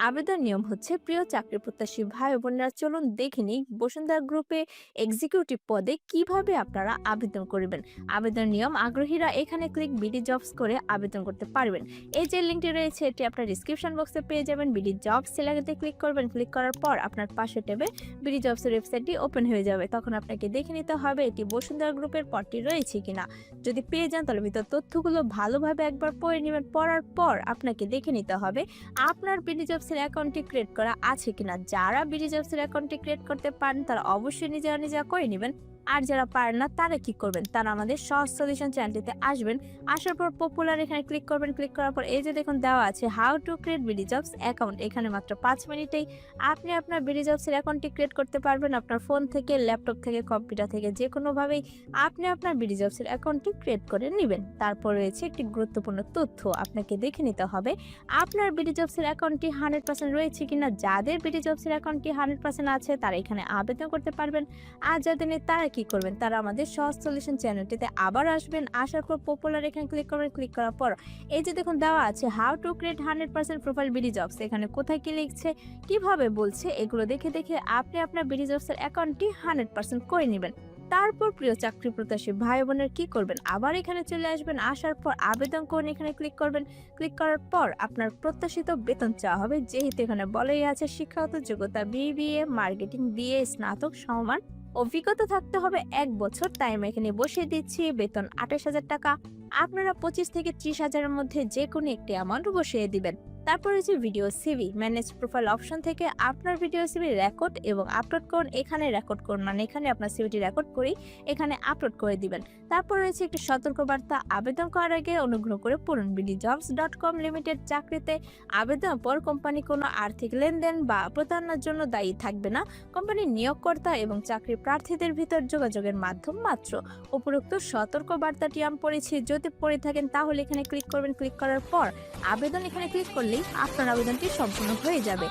আবেদন নিয়ম হচ্ছে, প্রিয় চাকরি প্রত্যাশী ভাই ও বোনেরা, চলুন দেখে নিই বসুন্ধরা গ্রুপে এক্সিকিউটিভ পদে কিভাবে আপনারা আবেদন করবেন। আবেদন নিয়ম, আগ্রহীরা এখানে ক্লিক বিডি জবস করে আবেদন করতে পারবেন। এই যে লিঙ্কটি রয়েছে এটি আপনার ডিসক্রিপশন বক্সে পেয়ে যাবেন। বিডি জবস এলাকাতে ক্লিক করবেন। ক্লিক করার পর আপনার পাশে ট্যাবে বিডি জবসের ওয়েবসাইটটি ওপেন হয়ে যাবে। তখন আপনাকে দেখে নিতে হবে এটি বসুন্ধরা গ্রুপের পদটি রয়েছে কিনা। যদি পেয়ে যান তাহলে ভিতর তথ্যগুলো ভালোভাবে একবার পড়ে নেবেন। পড়ার পর আপনাকে দেখে নিতে হবে আপনার বিডি জবসের অ্যাকাউন্টটি ক্রিয়েট করা আছে কিনা। যারা বিডি জবসের অ্যাকাউন্টটি ক্রিয়েট করতে পারেন তারা অবশ্যই নিজেরা করে নেবেন। আর যারা পারেন না তারা কি করবেন, তারা আমাদের সহজ সলিউশন চ্যানেলটিতে আসবেন। আসার পর পপুলার এখানে ক্লিক করবেন। ক্লিক করার পর এই যে দেখুন দেওয়া আছে how to create BD jobs account. এখানে মাত্র 5 মিনিটেই আপনি আপনার বিডি জবসের অ্যাকাউন্টটি ক্রিয়েট করতে পারবেন। আপনার ফোন থেকে, ল্যাপটপ থেকে, কম্পিউটার থেকে যে কোনোভাবেই আপনি আপনার বিডি জবসের অ্যাকাউন্টটি ক্রিয়েট করে নেবেন। তারপর রয়েছে একটি গুরুত্বপূর্ণ তথ্য, আপনাকে দেখে নিতে হবে আপনার বিডি জবসের অ্যাকাউন্টটি 100% রয়েছে কিনা। যাদের বিডি জবসের অ্যাকাউন্টটি 100% আছে তারা এখানে আবেদন করতে পারবেন। আর যাদের নেই তারা কি করবেন, তারা আমাদের সহজ সলিউশন চ্যানেলটিতে আবার আসবেন। আসার পর পপুলার এখানে ক্লিক করবেন। ক্লিক করার পর এই যে দেখুন দেওয়া আছে how to create 100% profile BD jobs. এখানে কোথায় কি লিখছে, কিভাবে বলছে, এগুলো দেখে দেখে আপনি আপনার বিডি জবসের অ্যাকাউন্টটি 100% করে নেবেন। তারপর প্রিয় চাকরি প্রত্যাশী ভাই বোনের কি করবেন, আবার এখানে চলে আসবেন। আসার পর আবেদন করুন এখানে ক্লিক করবেন। ক্লিক করার পর আপনার প্রত্যাশিত বেতন চাওয়া হবে। যেহেতু এখানে বলাই আছে শিক্ষাগত যোগ্যতা বিবিএ, মার্কেটিং বিএ, স্নাতক সমান অভিজ্ঞতা থাকতে হবে 1 বছর, তাই আমি এখানে বসিয়ে দিচ্ছি বেতন 28,000 টাকা। আপনারা 25 থেকে 30,000-এর মধ্যে যে কোনো একটি অ্যামাউন্ট বসিয়ে দিবেন। তারপর হচ্ছে video CV, manage profile option থেকে আপনার ভিডিও সিভি রেকর্ড এবং আপলোড করুন। এখানে রেকর্ড করুন মানে এখানে আপনার সিভিটি রেকর্ড করেই এখানে আপলোড করে দিবেন। তারপর রয়েছে একটি সতর্কবার্তা, আবেদন করার আগে অনুগ্রহ করে পড়ুন bdjobs.com লিমিটেড চাকরিতে আবেদনের পর কোম্পানি কোনো আর্থিক লেনদেন বা প্রতারণার জন্য দায়ী থাকবে না। কোম্পানির নিয়োগকর্তা এবং চাকরি প্রার্থীদের ভিতর যোগাযোগের মাধ্যম মাত্র। উপরোক্ত সতর্কবার্তাটি আমি পড়েছি, যদি পড়ে থাকেন তাহলে এখানে ক্লিক করবেন। ক্লিক করার পর আবেদন এখানে ক্লিক করলেই আপনার আবেদনটি সম্পূর্ণ হয়ে যাবে।